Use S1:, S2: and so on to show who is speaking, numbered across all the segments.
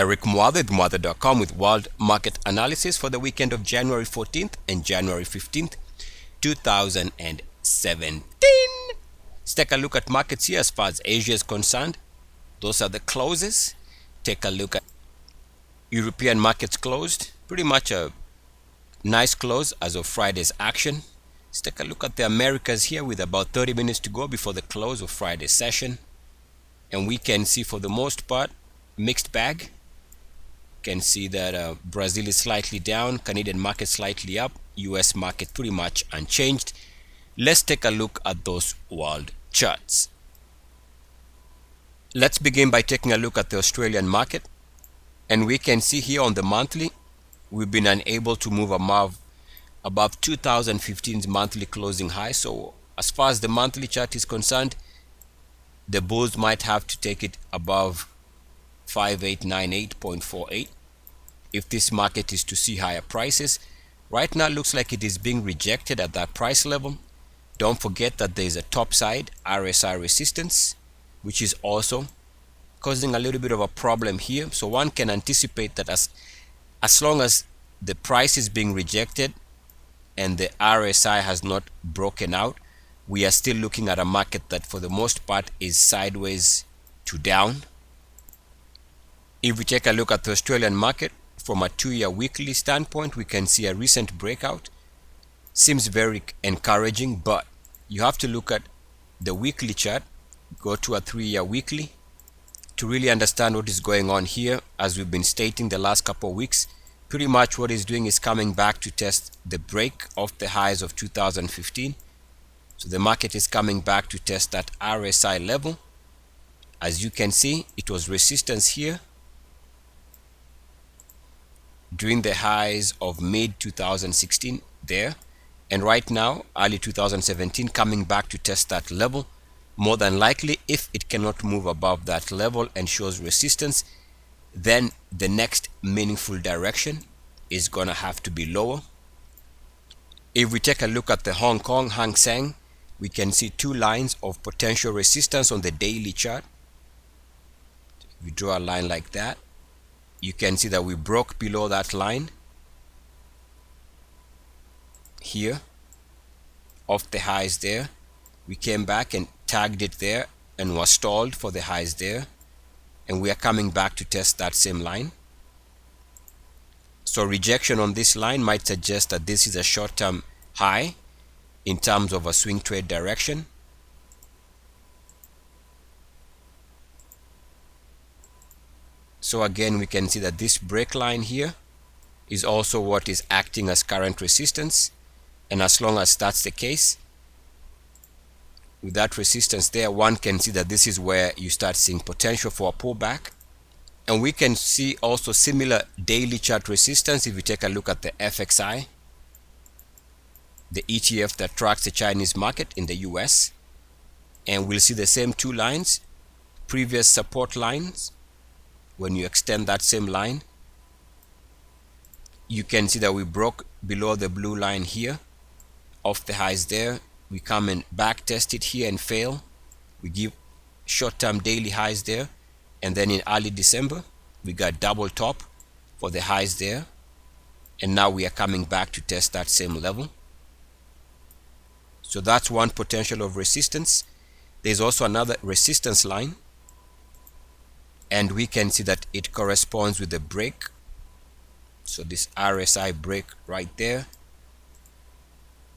S1: Eric Muathe, Muathe.com with world market analysis for the weekend of January 14th and January 15th, 2017. Let's take a look at markets here as far as Asia is concerned. Those are the closes. Take a look at European markets closed. Pretty much a nice close as of Friday's action. Let's take a look at the Americas here with about 30 minutes to go before the close of Friday's session. And we can see for the most part, mixed bag. Can see that Brazil is slightly down, Canadian market slightly up, US market pretty much unchanged. Let's take a look at those world charts. Let's begin by taking a look at the Australian market, and we can see here on the monthly we've been unable to move above 2015's monthly closing high. So as far as the monthly chart is concerned, the bulls might have to take it above 5898.48 if this market is to see higher prices. Right now it looks like it is being rejected at that price level. Don't forget that there is a topside RSI resistance, which is also causing a little bit of a problem here. So one can anticipate that as long as the price is being rejected and the RSI has not broken out, we are still looking at a market that for the most part is sideways to down. If we take a look at the Australian market from a 2-year weekly standpoint, we can see a recent breakout. Seems very encouraging, but you have to look at the weekly chart, go to a 3-year weekly to really understand what is going on here. As we've been stating the last couple of weeks, pretty much what it's doing is coming back to test the break of the highs of 2015. So the market is coming back to test that RSI level. As you can see, it was resistance here during the highs of mid 2016 there, and right now early 2017 coming back to test that level. More than likely, if it cannot move above that level and shows resistance, then the next meaningful direction is gonna have to be lower. If we take a look at the Hong Kong Hang Seng, we can see two lines of potential resistance on the daily chart. We draw a line like that. You can see that we broke below that line here of the highs there. We came back and tagged it there and was stalled for the highs there, and we are coming back to test that same line. So rejection on this line might suggest that this is a short-term high in terms of a swing trade direction. So again, we can see that this break line here is also what is acting as current resistance, and as long as that's the case, with that resistance there, one can see that this is where you start seeing potential for a pullback. And we can see also similar daily chart resistance if we take a look at the FXI, the ETF that tracks the Chinese market in the US, and we'll see the same two lines, previous support lines. When you extend that same line, you can see that we broke below the blue line here of the highs there. We come and back test it here and fail. We give short-term daily highs there, and then in early December we got double top for the highs there, and now we are coming back to test that same level. So that's one potential of resistance. There's also another resistance line, and we can see that it corresponds with the break. So this RSI break right there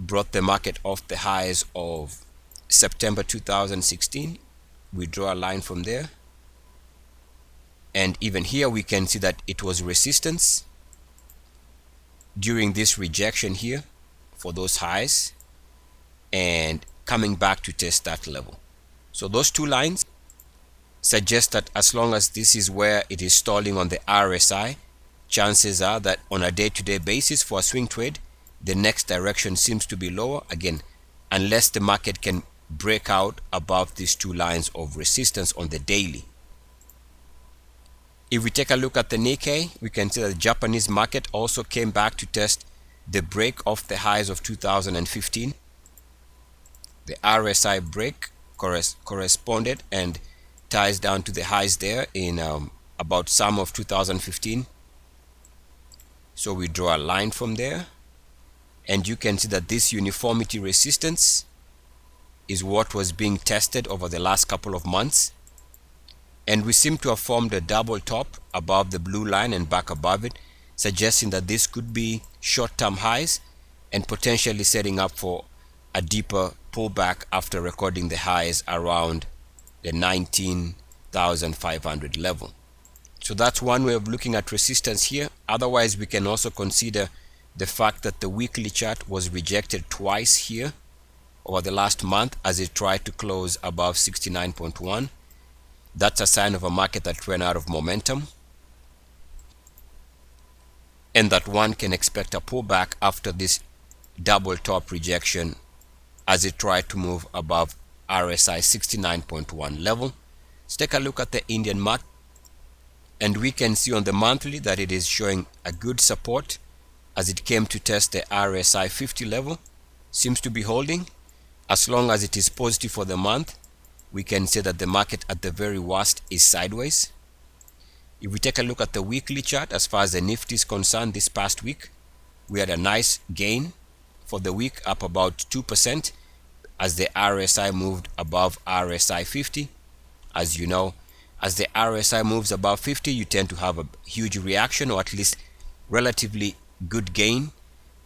S1: brought the market off the highs of September 2016. We draw a line from there, and even here we can see that it was resistance during this rejection here for those highs and coming back to test that level. So those two lines suggest that as long as this is where it is stalling on the RSI, chances are that on a day-to-day basis for a swing trade, the next direction seems to be lower, again, unless the market can break out above these two lines of resistance on the daily. If we take a look at the Nikkei, we can see that the Japanese market also came back to test the break of the highs of 2015. The RSI break corresponded and ties down to the highs there in about summer of 2015. So we draw a line from there, and you can see that this uniformity resistance is what was being tested over the last couple of months, and we seem to have formed a double top above the blue line and back above it, suggesting that this could be short-term highs and potentially setting up for a deeper pullback after recording the highs around the 19,500 level. So that's one way of looking at resistance here. Otherwise, we can also consider the fact that the weekly chart was rejected twice here over the last month as it tried to close above 69.1. That's a sign of a market that ran out of momentum, and that one can expect a pullback after this double top rejection as it tried to move above RSI 69.1 level. Let's take a look at the Indian market, and we can see on the monthly that it is showing a good support as it came to test the RSI 50 level. Seems to be holding. As long as it is positive for the month, we can say that the market at the very worst is sideways. If we take a look at the weekly chart, as far as the Nifty is concerned, this past week we had a nice gain for the week, up about 2%, as the RSI moved above RSI 50. As you know, as the RSI moves above 50, you tend to have a huge reaction, or at least relatively good gain.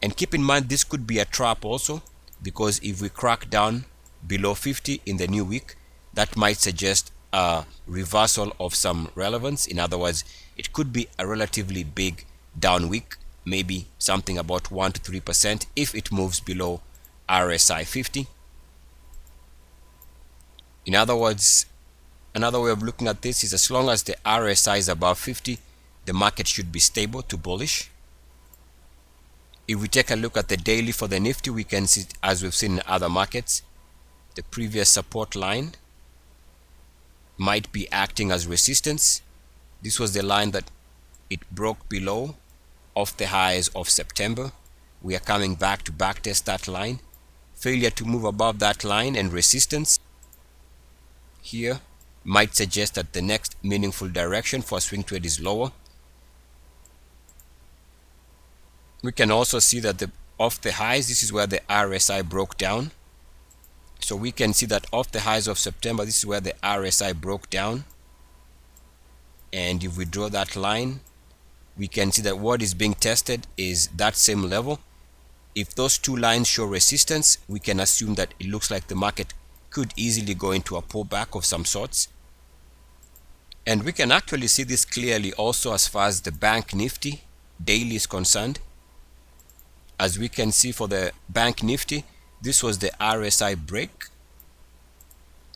S1: And keep in mind, this could be a trap also, because if we crack down below 50 in the new week, that might suggest a reversal of some relevance. In other words, it could be a relatively big down week, maybe something about 1 to 3% if it moves below RSI 50. In other words, another way of looking at this is, as long as the RSI is above 50, the market should be stable to bullish. If we take a look at the daily for the Nifty, we can see, as we've seen in other markets, the previous support line might be acting as resistance. This was the line that it broke below off the highs of September. We are coming back to backtest that line. Failure to move above that line and resistance here might suggest that the next meaningful direction for a swing trade is lower. We can also see that off the highs, this is where the RSI broke down. So we can see that off the highs of September, this is where the RSI broke down. And if we draw that line, we can see that what is being tested is that same level. If those two lines show resistance, we can assume that it looks like the market could easily go into a pullback of some sorts. And we can actually see this clearly also as far as the Bank Nifty daily is concerned. As we can see for the Bank Nifty, this was the RSI break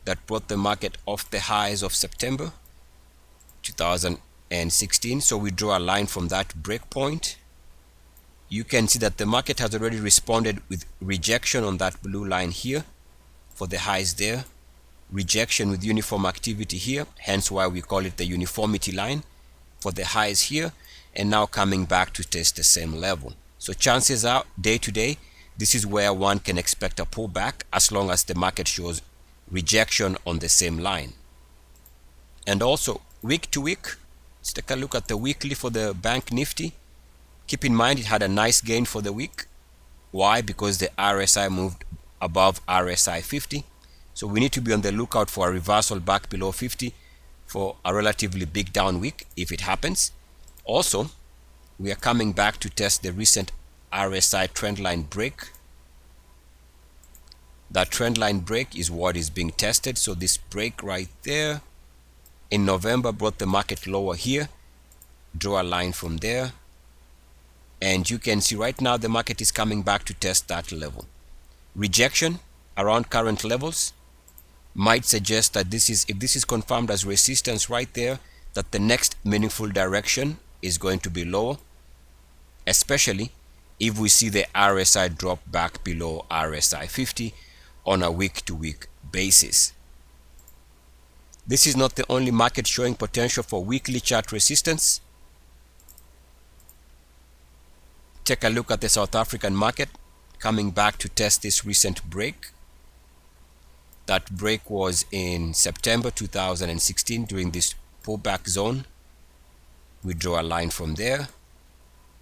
S1: that brought the market off the highs of September 2016. So we draw a line from that break point. You can see that the market has already responded with rejection on that blue line here for the highs there, rejection with uniform activity here, hence why we call it the uniformity line for the highs here, and now coming back to test the same level. So chances are, day to day, this is where one can expect a pullback as long as the market shows rejection on the same line. And also week to week, let's take a look at the weekly for the Bank Nifty. Keep in mind, it had a nice gain for the week. Why? Because the RSI moved above RSI 50. So we need to be on the lookout for a reversal back below 50 for a relatively big down week if it happens. Also, we are coming back to test the recent RSI trendline break. That trendline break is what is being tested. So this break right there in November brought the market lower here. Draw a line from there. And you can see right now the market is coming back to test that level. Rejection around current levels might suggest that if this is confirmed as resistance right there, that the next meaningful direction is going to be lower, especially if we see the RSI drop back below RSI 50 on a week-to-week basis. This is not the only market showing potential for weekly chart resistance. Take a look at the South African market coming back to test this recent break. That break was in September 2016 during this pullback zone. We draw a line from there,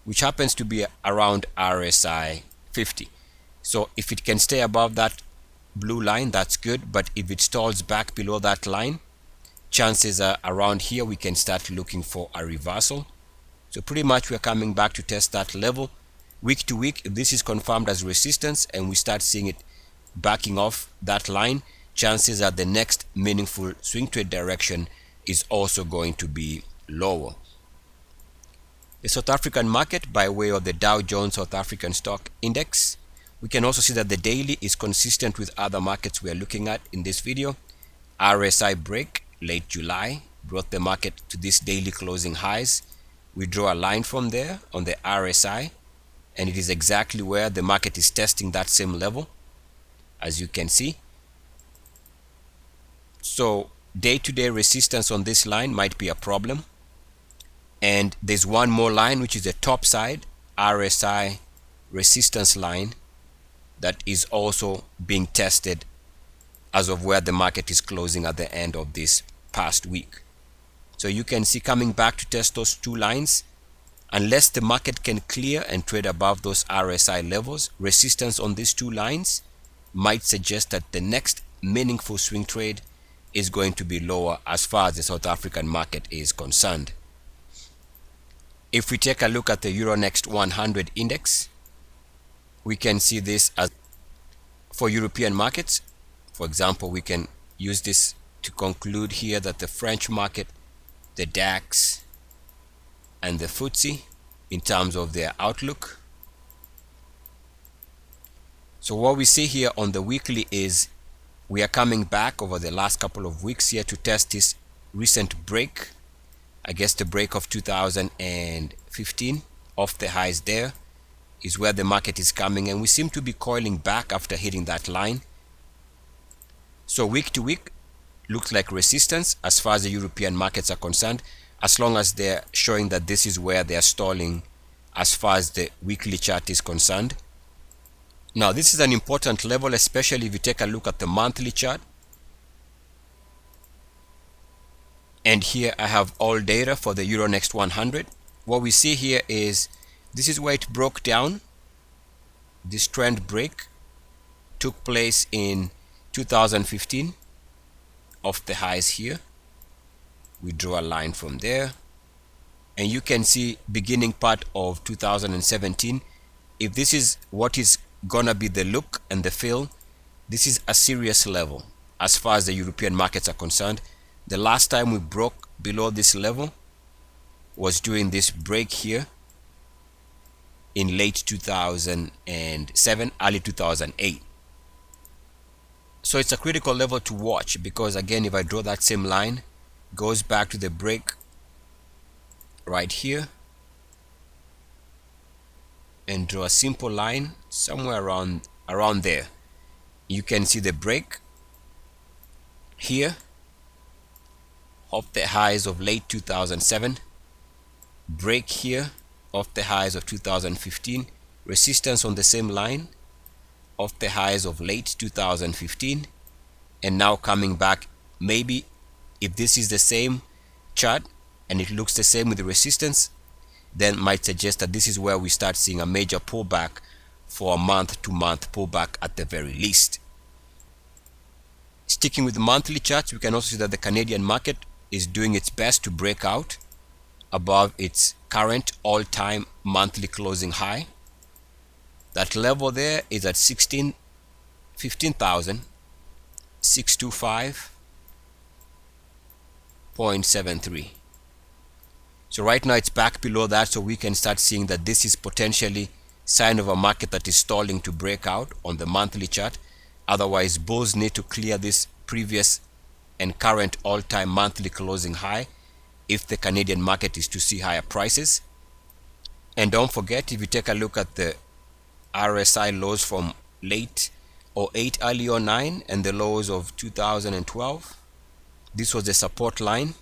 S1: which happens to be around RSI 50. So if it can stay above that blue line, that's good, but if it stalls back below that line, chances are around here we can start looking for a reversal. So pretty much we're coming back to test that level. Week to week, if this is confirmed as resistance and we start seeing it backing off that line, chances are the next meaningful swing trade direction is also going to be lower. The South African market, by way of the Dow Jones South African Stock Index, we can also see that the daily is consistent with other markets we are looking at in this video. RSI break late July brought the market to this daily closing highs. We draw a line from there on the RSI, and it is exactly where the market is testing that same level, as you can see. So day-to-day resistance on this line might be a problem. And there's one more line, which is the topside RSI resistance line, that is also being tested as of where the market is closing at the end of this past week. So you can see coming back to test those two lines, unless the market can clear and trade above those RSI levels, resistance on these two lines might suggest that the next meaningful swing trade is going to be lower as far as the South African market is concerned. If we take a look at the Euronext 100 index, we can see this as for European markets. For example, we can use this to conclude here that the French market, the DAX, and the FTSE in terms of their outlook. So what we see here on the weekly is we are coming back over the last couple of weeks here to test this recent break. I guess the break of 2015 off the highs there is where the market is coming, and we seem to be coiling back after hitting that line. So week to week looks like resistance as far as the European markets are concerned, as long as they're showing that this is where they're stalling as far as the weekly chart is concerned. Now this is an important level, especially if you take a look at the monthly chart. And here I have all data for the Euronext 100. What we see here is this is where it broke down. This trend break took place in 2015 off the highs here. We draw a line from there, and you can see beginning part of 2017. If this is what is gonna be the look and the feel, this is a serious level as far as the European markets are concerned. The last time we broke below this level was during this break here in late 2007, early 2008. So it's a critical level to watch, because again, if I draw that same line, goes back to the break right here, and draw a simple line somewhere around there, you can see the break here off the highs of late 2007, break here off the highs of 2015, resistance on the same line off the highs of late 2015, and now coming back. Maybe if this is the same chart and it looks the same with the resistance, then might suggest that this is where we start seeing a major pullback for a month-to-month pullback at the very least. Sticking with the monthly charts, we can also see that the Canadian market is doing its best to break out above its current all-time monthly closing high. That level there is at 15,625.73. So right now it's back below that, so we can start seeing that this is potentially sign of a market that is stalling to break out on the monthly chart. Otherwise, bulls need to clear this previous and current all-time monthly closing high if the Canadian market is to see higher prices. And don't forget, if you take a look at the RSI lows from late 08, early 09, and the lows of 2012, this was the support line.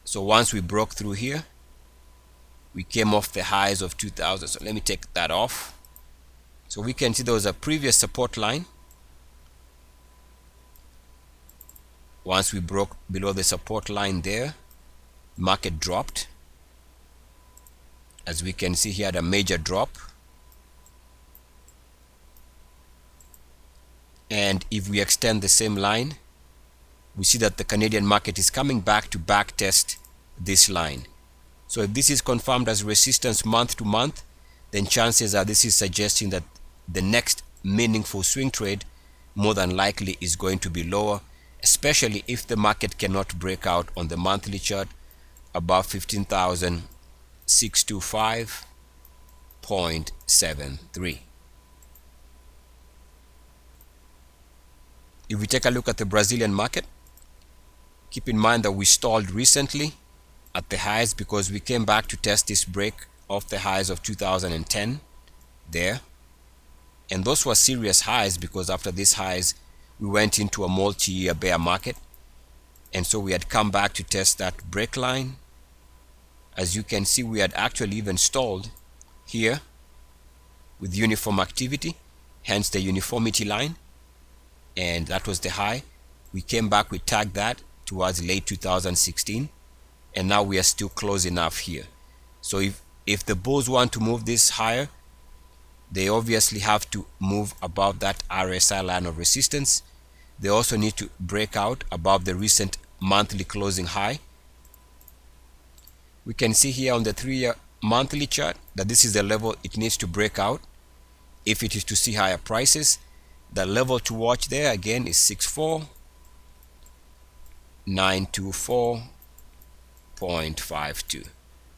S1: So once we broke through here, we came off the highs of 2000. So let me take that off. So we can see there was a previous support line. Once we broke below the support line there, market dropped. As we can see here, a major drop. And if we extend the same line, we see that the Canadian market is coming back to backtest this line. So if this is confirmed as resistance month to month, then chances are this is suggesting that the next meaningful swing trade more than likely is going to be lower, especially if the market cannot break out on the monthly chart above 15,625.73. If we take a look at the Brazilian market, keep in mind that we stalled recently at the highs because we came back to test this break off the highs of 2010 there. And those were serious highs because after these highs, we went into a multi-year bear market. And so we had come back to test that break line. As you can see, we had actually even stalled here with uniform activity, hence the uniformity line. And that was the high. We came back, we tagged that towards late 2016, and now we are still close enough here. So if the bulls want to move this higher, they obviously have to move above that RSI line of resistance. They also need to break out above the recent monthly closing high. We can see here on the 3-year monthly chart that this is the level it needs to break out if it is to see higher prices. The level to watch there again is 64924.52.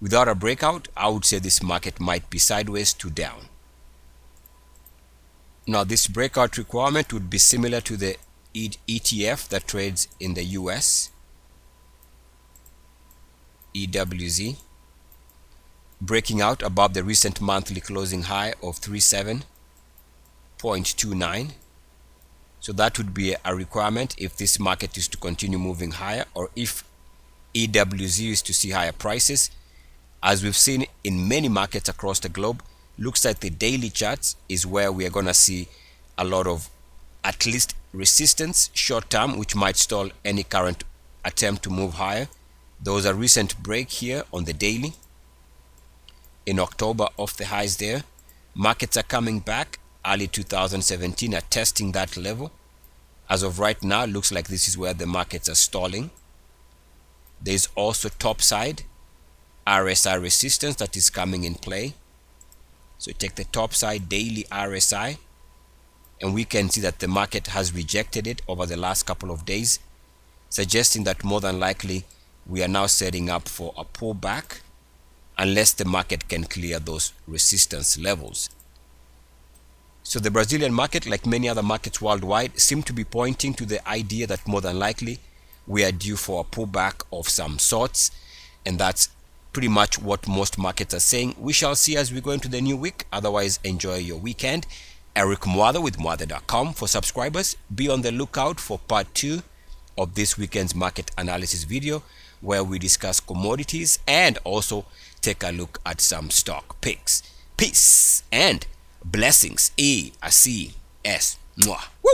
S1: Without a breakout, I would say this market might be sideways to down. Now this breakout requirement would be similar to the ETF that trades in the US, EWZ, breaking out above the recent monthly closing high of 37.29. So that would be a requirement if this market is to continue moving higher, or if EWZ is to see higher prices. As we've seen in many markets across the globe, looks like the daily charts is where we are going to see a lot of at least resistance short term, which might stall any current attempt to move higher. There was a recent break here on the daily in October off the highs there. Markets are coming back. Early 2017 are testing that level. As of right now, it looks like this is where the markets are stalling. There is also topside RSI resistance that is coming in play. So take the topside daily RSI, and we can see that the market has rejected it over the last couple of days, suggesting that more than likely we are now setting up for a pullback unless the market can clear those resistance levels. So the Brazilian market, like many other markets worldwide, seem to be pointing to the idea that more than likely we are due for a pullback of some sorts, and that's pretty much what most markets are saying. We shall see as we go into the new week. Otherwise, enjoy your weekend. Eric Muathe with Muathe.com. For subscribers, be on the lookout for part 2 of this weekend's market analysis video, where we discuss commodities and also take a look at some stock picks. Peace and blessings. A-C-S. Woo!